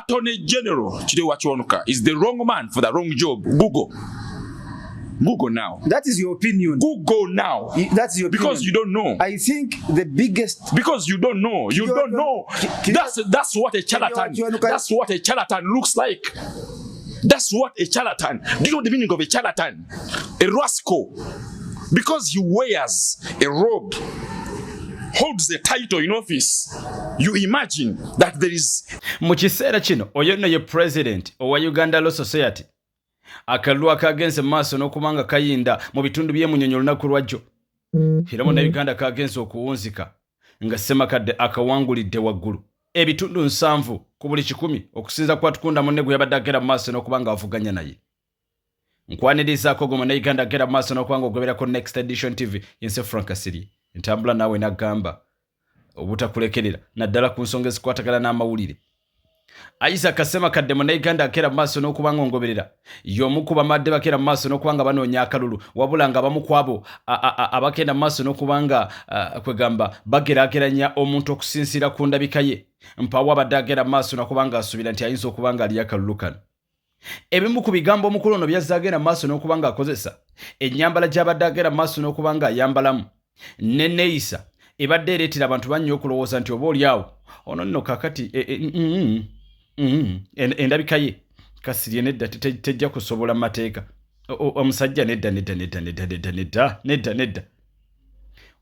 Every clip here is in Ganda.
Attorney General Chideo Wachiwanuka is the wrong man for the wrong job. Google now. That is your opinion. Google now. That's your opinion. Because you don't know. I think the biggest. Because you don't know. You don't know. That's what a charlatan. That's what a charlatan looks like. That's what a charlatan. Do you know the meaning of a charlatan? A rascal. Because he wears a robe, holds a title in office, you imagine that there is. Mu kiseera kino oyo ye president owa Uganda Law Society akalwa kagenze maaso n'okubanga kayinda mu bitundu by'emunyonyo lunaku lwajjo era mu Uganda kagenze okuwunzika nga Ssemakadde akawangulidde waggulu ebitundu 7 ku buli 100 okusinza kwa Tukunda munne gwe yabadde agera maaso n'okubanga avuganya naye. Nkwaniriza ko goma na Uganda agera maaso n'okubanga ogoberako Next Edition TV yense Frank Asiri ntambula nawe nagamba obutakulekerera naddala ku nsonga ezikwatagana n'amawulire. Isaac Ssemakadde mu Uganda akera maaso n'okubanga ongoberera y'omukuba madde bakera maaso n'okubanga banoonya akalulu wabula nga abamu kwabo abakenda maaso n'okubanga kwegamba bagerageranya omuntu okusinziira ku ndabika ye mpawa abadde agera maaso n'okubanga asubira nti ayinza okubanga ali akalulu kano. Ebimu ku bigambo omukulu ono byazze agenda maaso n'okubanga akozesa ennyambala gy'abadde agenda maaso n'okubanga ayambalamu neneeyisa ebadde ereetera abantu bannyo okulowooza nti oba oliawo ono nno kakati endabika ye Kasirye nedda tejja kusobola mateeka omusajja nedda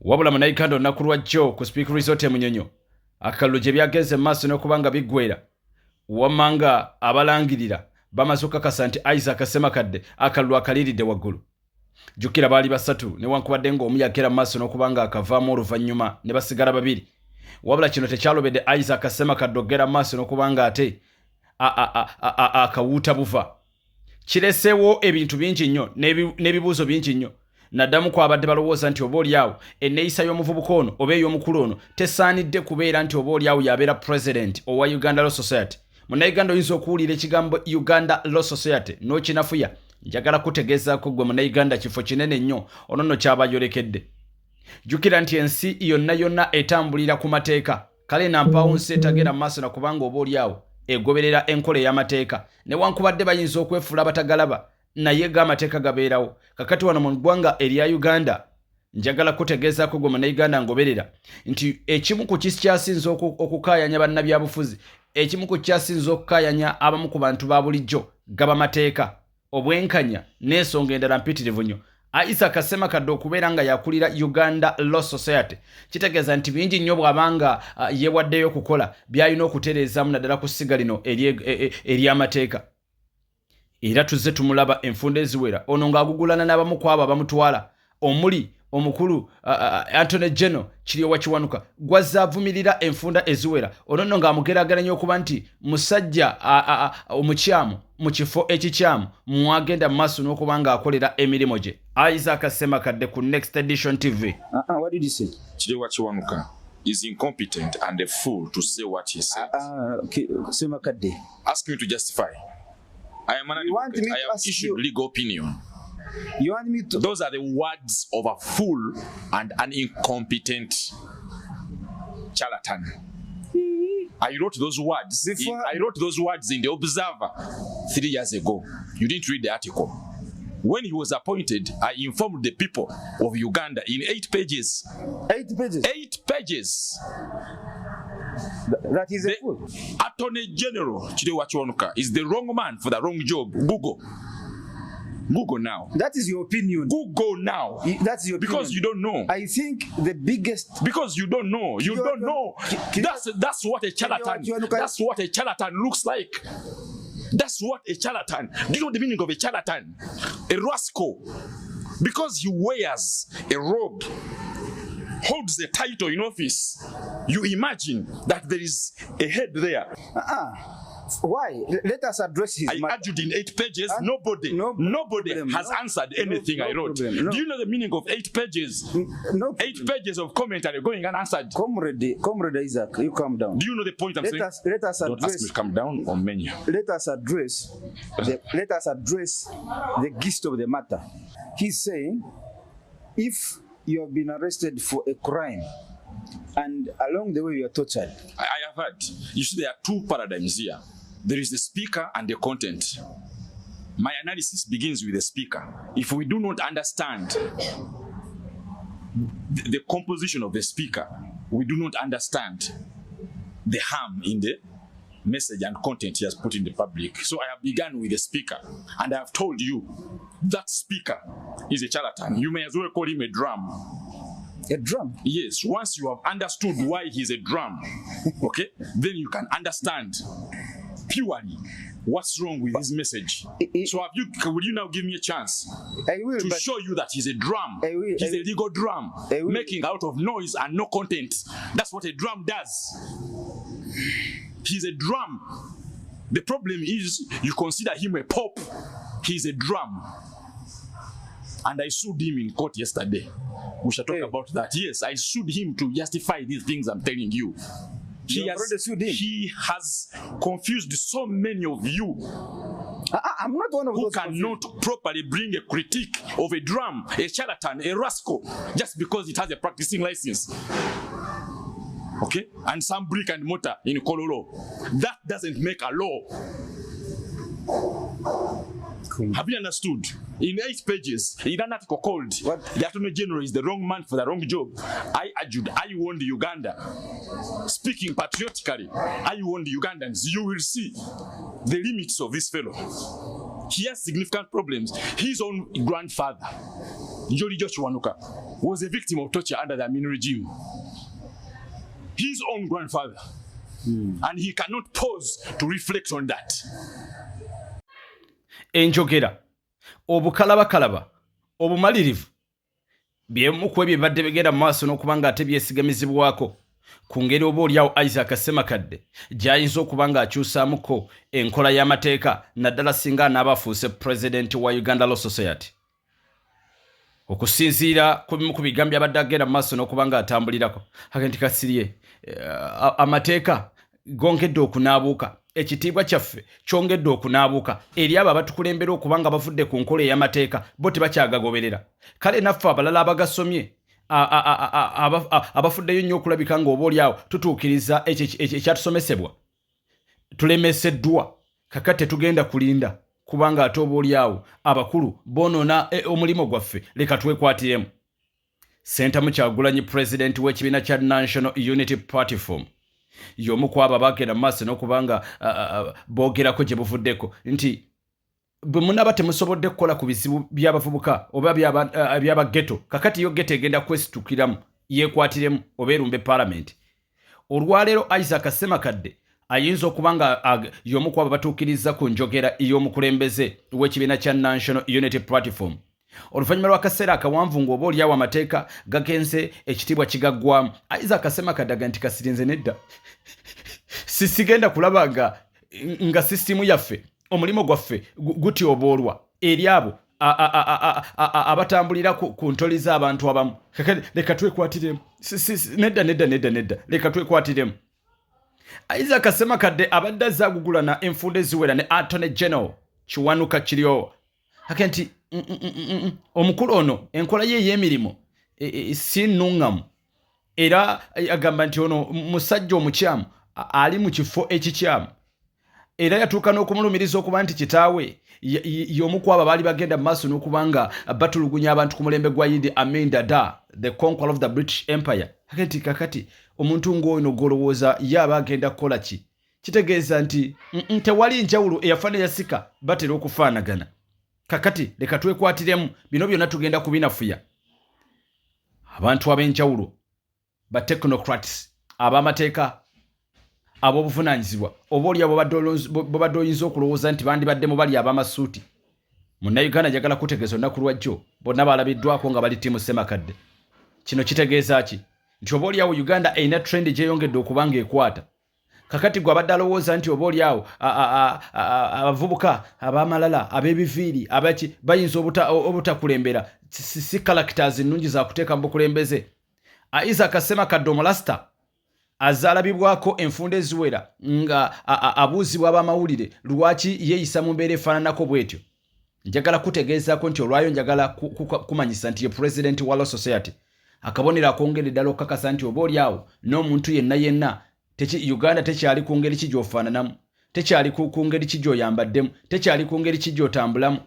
wabula mu Uganda olunaku lwajjo ku Speak Resort Munyonyo akalulu gye byagenze maaso n'okubanga biggwera wamanga abalangirira bamaze okukakasa nti Isaac Ssemakadde akalulu akaliridde waggulu. Jukira baali 3 newankubadde ng'omu yakera maaso n'okubanga akavaamu oluvannyuma ne basigala 2 wabula kino tekyalobedde Isaac Ssemakadde ogera maaso n'okubanga ate akawuuta buva. Kireseewo ebintu bingi nnyo n'ebibuuzo bingi nnyo naddamu ku abadde balowooza nti oba oliawo enneeyisa y'omuvubuka ono oba ey'omukulu ono tesaanidde kubeera nti oba oliawo yabeera president owa Uganda Law Society. Munnayuganda oyinza okuwulira ekigambo Uganda Law Society n'okinafuya njagala kutegeezaako gwe munnayuganda kifo kinene nnyo ono nno kyabayolekedde. Jjukira nti ensi yonna etambulira ku mateeka kale nampaawo nsi etagenda maaso na kubanga oba oliawo egoberera enkola ey'amateeka newankubadde bayinza okwefuula abatagalaba naye g'amateeka gabeerawo. Kakati wano mu ggwanga erya Uganda njagala kutegeezaako gwe munnayuganda ngoberera nti ekimu ku kikyasinza okukaayanya bannabyabufuzi ekimu ku kyasinza okukaayanya abamu ku bantu ba bulijjo gaba mateeka obwenkanya n'ensonga endala mpitirivu nnyo. Isaac Ssemakadde okubeera nga yakulira Uganda Law Society kitegeeza nti bingi nnyo bw'abanga yeewaddeyo okukola by'alina okutereezaamu naddala ku ssiga lino ery'amateeka. Era tuzze tumulaba enfunda eziwera ono ng'agugulana n'abamu ku abo abamutwala omuli omukulu Attorney General Chideo Wachiwanuka gwazza avumirira enfunda eziwera ono nno ng'amugeraageranya okuba nti musajja omukyamu mu kifo ekikyamu mwagenda maaso n'okubanga akolera emirimu gye. Isaac Ssemakadde ku Next Edition TV. What did you say? Chideo Wachiwanuka is incompetent and a fool to say what he said. Ssemakadde. Ask me to justify. I am an advocate. I have issued legal opinion. You want me to? Those are the words of a fool and an incompetent charlatan. I wrote those words. I wrote those words in the Observer 3 years ago. You didn't read the article. When he was appointed, I informed the people of Uganda in 8 pages. 8 pages? 8 pages. That is a fool. Attorney General Chideo Wachiwanuka is the wrong man for the wrong job. Google now. That is your opinion. Google now. That's your opinion. Because you don't know. I think the biggest. Because you don't know. You don't know. That's what a charlatan. That's what a charlatan looks like. That's what a charlatan. Do you know the meaning of a charlatan? A rascal. Because he wears a robe, holds a title in office, you imagine that there is a head there. Why? Let us address his I argued in 8 pages. Nobody has answered anything I wrote. Do you know the meaning of 8 pages? 8 pages of commentary going unanswered. Comrade Isaac, you calm down. Do you know the point I'm saying? Let us Don't address. ask me to come down or menu. Let us address the gist of the matter. He's saying, if you have been arrested for a crime and along the way you are tortured. I have heard. You see, there are 2 paradigms here. there is the speaker and the content. My analysis begins with the speaker. If we do not understand the composition of the speaker, we do not understand the harm in the message and content he has put in the public. So I have begun with the speaker, and I have told you that speaker is a charlatan. You may as well call him a drum. A drum? Yes, once you have understood why he's a drum, okay, then you can understand purely what's wrong with his message. So will you now give me a chance to show you that he's a drum? He's a legal drum, making out of noise and no content. That's what a drum does. He's a drum. The problem is you consider him a pop. He's a drum. And I sued him in court yesterday. We shall talk about that. Yes, I sued him to justify these things I'm telling you. He has confused so many of you. I'm not one of who those cannot properly bring a critique of a drum, a charlatan, a rascal, just because it has a practicing license. Okay? And some brick and mortar in Kololo. That doesn't make a law. Have you understood? In 8 pages, in an article called The Attorney General is the wrong man for the wrong job, I argued, I warned Uganda. Speaking patriotically, I warned Ugandans. You will see the limits of this fellow. He has significant problems. His own grandfather, Jolly Joshua Wanuka, was a victim of torture under the Amin regime. His own grandfather. And he cannot pause to reflect on that. Enjogera obukalaba obumalirivu byemu kwebye badde begera maaso n'okubanga ate byesigamizibwako ku ngeri oba oliawo Isaac Ssemakadde gy'ayinza okubanga akyusaamuko enkola y'amateeka naddala singa anaabafuuse pulezidenti wa Uganda Law Society. Okusinziira ku bimu ku bigambo byabadde agenda maaso n'okubanga atambulirako agenti kasirye amateeka gongedde okunaabuuka. Ekitiibwa kyaffe kyongedde okunaabuuka eri abo abatukulembera okubanga bavudde ku nkola ey'amateeka bo tebakyagagoberera. Kale naffe abalala abagasomye abafuddeyo nnyo okulabika ng'oba oliawo tutuukiriza ekyatusomesebwa tulemeseddwa kakati tetugenda kulinda kubanga ate oba oliawo abakulu bonoona omulimu gwaffe leka twekwatiremu. Sentamu Kyagulanyi pulezidenti w'ekibiina kya National Unity Platform y'omu ku abo abagenda maaso n'okubanga boogerako gye buvuddeko nti bwe munaaba temusobodde kukola ku bizibu by'abavubuka oba by'abageto kakati yo geto egenda kwesitukiramu yeekwatiremu oba erumbe paalamenti. Olwaleero Isaac Ssemakadde ayinza okubanga y'omu ku abo batuukiriza ku njogera y'omukulembeze w'ekibiina kya National Unity Platform. Oluvannyuma lw'akaseera akawanvu ng'oba oliawo amateeka gagenze ekitiibwa kigaggwamu, Isaac Ssemakadde nti kasirinze nedda sigenda kulaba nga sisitimu yaffe omulimu gwaffe gutyoboolwa eri abo abatambulira ku ntoli z'abantu abamu. Leka twekwatiremu nedda leka twekwatiremu. Isaac Ssemakadde abadde azaagugulana enfunda eziwera ne Attorney General Kiwanuka Kiryowa akenti omukulu ono enkola ye ey'emirimu si nnungamu era agamba nti ono musajja omukyamu ali mu kifo ekikyamu era yatuuka n'okumulumiriza okuba nti kitaawe y'omu ku abo baali bagenda mu maaso n'okubanga batulugunya abantu ku mulembe gwa Idi Amin Dada, the conqueror of the British Empire. Akenti kakati omuntu ng'ono golowooza yaba agenda kukola ki? Kitegeeza nti tewali njawulo eyafaana yasika batera okufaanagana. Kakati leka twekwatiremu bino byonna tugenda kubinafuya. Abantu ab'enjawulo ba technocrats ab'amateeka ab'obuvunaanyizibwa oba oli abo babadde oyinza okulowooza nti bandibaddemu bali ab'amasuuti. Munnayuganda njagala kutegeeza olunaku lwajjo bonna balabiddwako nga bali ttiimu Ssemakadde. Kino kitegeeza ki? Nti oba oliawo Uganda erina trend gyeyongedde okubanga ekwata. Kakati gwe abadde alowooza nti oba oliawo abavubuka ab'amalala ab'ebiviiri abaki bayinza obutakulembera si characters nnungi za kuteeka mu bukulembeze. Isaac Ssemakadde omulasita azaalabibwako enfunda eziwera nga abuuzibwa ab'amawulire lwaki yeeyisa mu mbeera efaananako bw'etyo. Njagala kutegeezaako nti olwayo njagala kumanyisa nti ye pulezidenti wa Law Society akabonero akongera ddala okukakasa nti oba oliawo n'omuntu yenna Uganda tekyali ku ngeri ki gy'ofaananamu. tekyali ku ngeri ki gy'oyambaddemu, tekyali ku ngeri ki gy'otambulamu.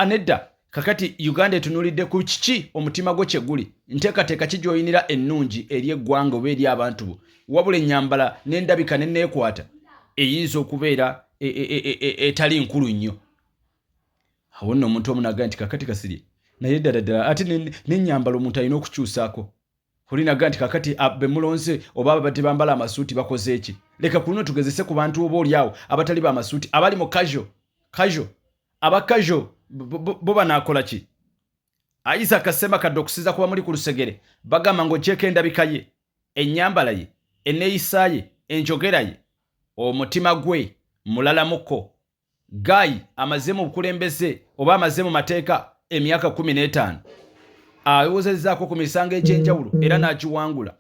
Nedda, kakati Uganda etunuulidde ku kiki omutima gwo kye guli, nteekateeka ki gy'oyinira ennungi eri eggwanga oba eri abantu bo, wabula ennyambala n'endabika n'enneekwata eyinza okubeera etali nkulu nnyo. Awo nno omuntu omu naga nti kakati Kasirye naye ddala ate n'ennyambala omuntu alina okukyusaako. Olinaga nti kakati be mulonze oba ababadde bambala amasuuti bakoze eki? Leka kuno tugezese ku bantu oba oliawo abatali ba masuuti abali mu casual aba casual bo banaakola ki? Isaac Ssemakadde okusiza kuba muli ku lusegere bagamba ng'ogyeko endabika ye, ennyambala ye, enneeyisa ye, enjogera ye, omutima gwe mulalamuko. Guy amaze mu bukulembeze oba amaze mu mateeka emyaka 15 awozezaako ku misango egy'enjawulo era n'agiwangula,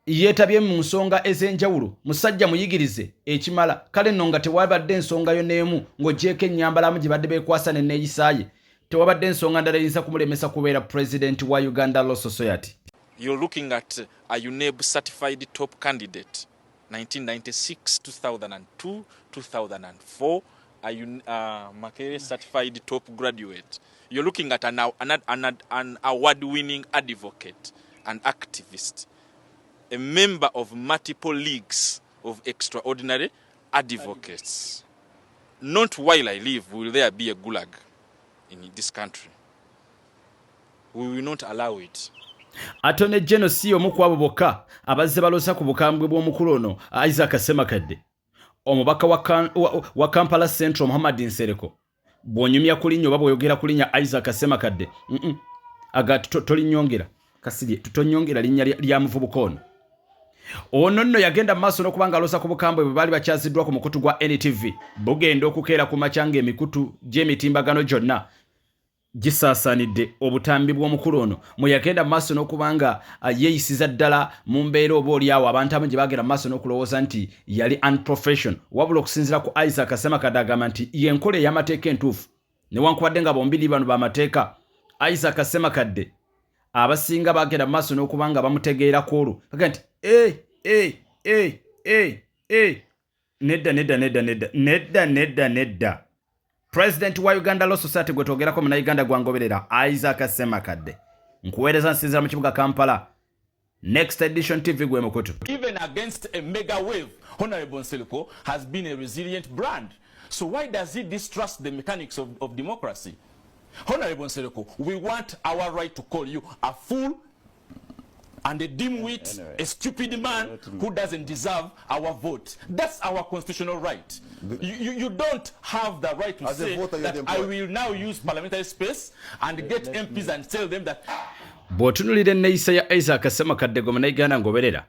yeetabye mu nsonga ez'enjawulo, musajja muyigirize ekimala. Kale nno nga tewabadde ensonga yo n'emu ng'ogyeko ennyambalamu gye badde beekwasa n'enneeyisa ye, tewabadde ensonga ndala eyinza kumulemesa kubeera president wa Uganda Law Society. You're looking at a UNEB certified top candidate 1996, 2002, 2004, Makerere certified top graduate. You're looking at an award-winning advocate, an activist, a member of multiple leagues of extraordinary advocates. Not while I live will there be a gulag in this country. We will not allow it. Attorney General si omu ku abo bokka abazze balosa ku bukambwe bw'omukulu ono Isaac Ssemakadde. Omubaka wa Kampala Central Muhammad Nsereko bw'onyumya kulinnya oba bw'oyogera kulinnya Isaac Ssemakadde aga tolinnyongera Kasirye, tutonyongera linnya lya muvubuka ono. Ono nno yagenda maaso n'okuba ng'alosa ku bukambwe bwe baali bakyaziddwa ku mukutu gwa NTV bugenda okukeera ku makyanga emikutu gy'emitimbagano gyonna gisaasaanidde obutambi bw'omukulu ono mwe yagenda maaso n'okuba nga yeeyisiza ddala mu mbeera oba oliawo abantu abamu gye bagenda maaso n'okulowooza nti yali unprofession, wabula okusinziira ku Isaac Ssemakadde agamba nti y'enkola ey'amateeka entuufu. Newankubadde nga bombiri bano b'amateeka, Isaac Ssemakadde abasinga bagenda maaso n'okuba nga bamutegeerako olwo baga nti nedda President wa Uganda Law Society gwe twogerako mu Uganda gwangoberera Isaac Ssemakadde nkuweereza nsinzira mu kibuga Kampala. Next Edition TV gwe mukutu. Even against a mega wave, Honorable Nsereko has been a resilient brand. So why does he distrust the mechanics of democracy? Honorable Nsereko, we want our right to call you a fool and a dimwit, anyway, a stupid man who doesn't deserve our vote. That's our constitutional right. You don't have the right to say that I will now use parliamentary space and get MPs and tell them that. Bw'otunuulira enneeyisa ya Isaac Ssemakadde gwe munnayuganda ngoberera,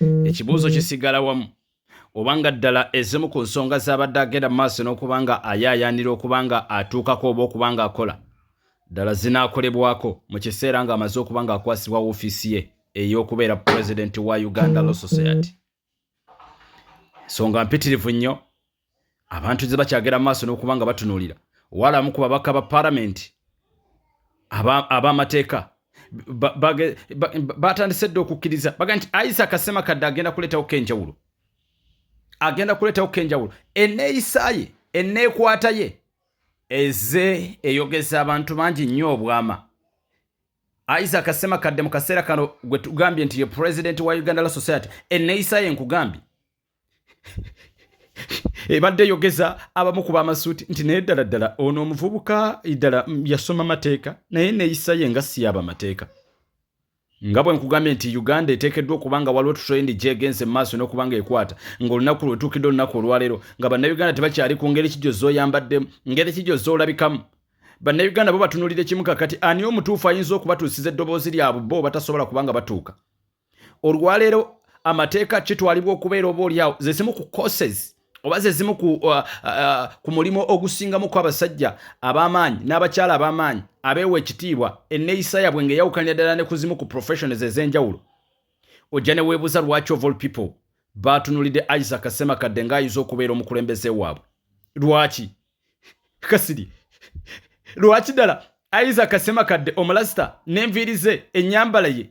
ekibuuzo kisigala wamu obanga ddala ezimu ku nsonga z'abadde agenda mu maaso n'okuba nga ayaayaanira okuba nga atuukako oba okuba nga akola ddala zinaakolebwako mu kiseera nga amaze okuba nga akwasibwa woofiisi ye ey'okubeera president wa Uganda Law Society. Nsonga mpitirivu nnyo abantu ze bakyagera mu maaso n'okuba nga batunuulira walamu ku babaka ba parliament ab'amateeka batandise dde okukkiriza baga nti Isaac Ssemakadde agenda kuleetawo kenjawulo, enneeyisa ye, enneekwata ye eze eyogeza abantu bangi nnyo obwama. Isaac Ssemakadde mu kaseera kano gwe tugambye nti ye president wa Uganda Law Society, enneeyisa ye nkugambye ebadde yogeza abamu ku b'amasuuti nti naye ddala ono omuvubuka ddala yasoma mateeka naye enneeyisa ye nga si y'abamateeka. Nga bwe nkugambye nti Uganda eteekeddwa okuba nga waliwo tutrend gyegenze mu maaso n'okuba nga ekwata ng'olunaku lwetuukidde olunaku olwaleero nga bannayuganda tebakyali ku ngeri ki gy'ozooyambaddemu, ngeri ki gy'ozoolabikamu. Bannayuganda bo batunuulire kimu kakati ani omutuufu ayinza okubatuusiza eddoboozi lyabwe bo batasobola kuba nga batuuka. Olwaleero amateeka kitwalibwa okubeera oba oliawo ze zimu ku courses oba ze zimu ku mulimu ogusingamu kw'abasajja ab'amaanyi n'abakyala ab'amaanyi abeewa ekitiibwa enneeyisa yabwe ng'eyawukanira ddala ne ku zimu ku professions ez'enjawulo. Ojja ne weebuuza lwaki of all people baatunuulidde Isaac Ssemakadde ng'ayinza okubeera omukulembeze waabwe. Lwaki? Kasiri, lwaki ddala Isaac Ssemakadde omulasita n'enviiri ze, ennyambala ye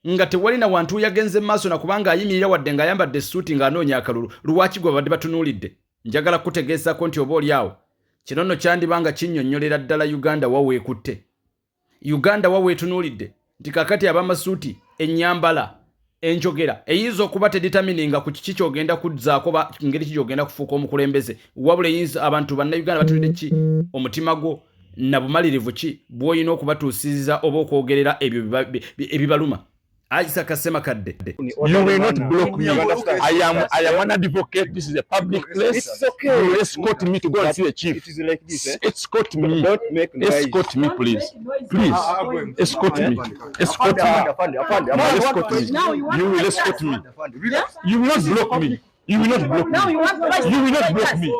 nga tewali na wantu yagenze maaso na kubanga ayimirira wadde ng'ayambadde suuti ng'anoonya akalulu, lwaki gwe babadde batunuulidde? njagala kutegeezako nti oba oliawo kino nno kyandibanga kinnyonnyolera ddala Uganda waweekutte. Uganda waweetunuulidde nti kakati abamasuuti ennyambala enjogera eyinza okuba teditamininga ku kiki kyogenda kudzaako ba ngeri ki gyogenda kufuuka omukulembeze wabula eyinza abantu bannayuganda batulidde ki omutima gwo na bumalirivu ki bw'olina okubatuusiriza oba okwogerera ebyo ebibaluma. Isaac Semakadde. You will not block me. I am an advocate. This is a public place. It's okay. You will escort me to go and see the chief. It is like this, eh? Escort me. Don't make noise. Escort me, please. Please. Escort me. Escort me. No, escort me. You will escort me. You will not block me. You will not block me. You will not block me.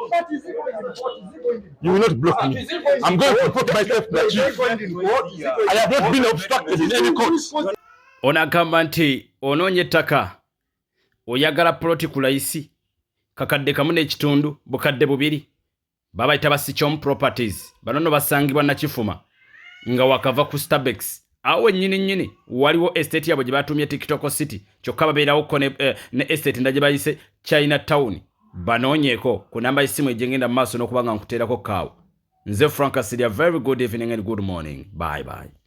You will not block me. I'm going to report myself to the chief. I have not been obstructed in any court. Onagamba nti onoonye ettaka oyagala ploti ku layisi kakadde kamu n'ekitundu bukadde bubiri babayita ba Sichom Properties bano nno basangibwa Nakifuma nga wakava ku Starbex awo nnyini waliwo estate yabo gye batumye TikTok City kyokka babeerawo ne estate nda gye bayise China Town banoonyeeko ku namba y'essimu ejengenda mu maaso n'okuba nga nkuteerako kaawo. Nze Frank Asilia, very good evening and good morning. Bye bye.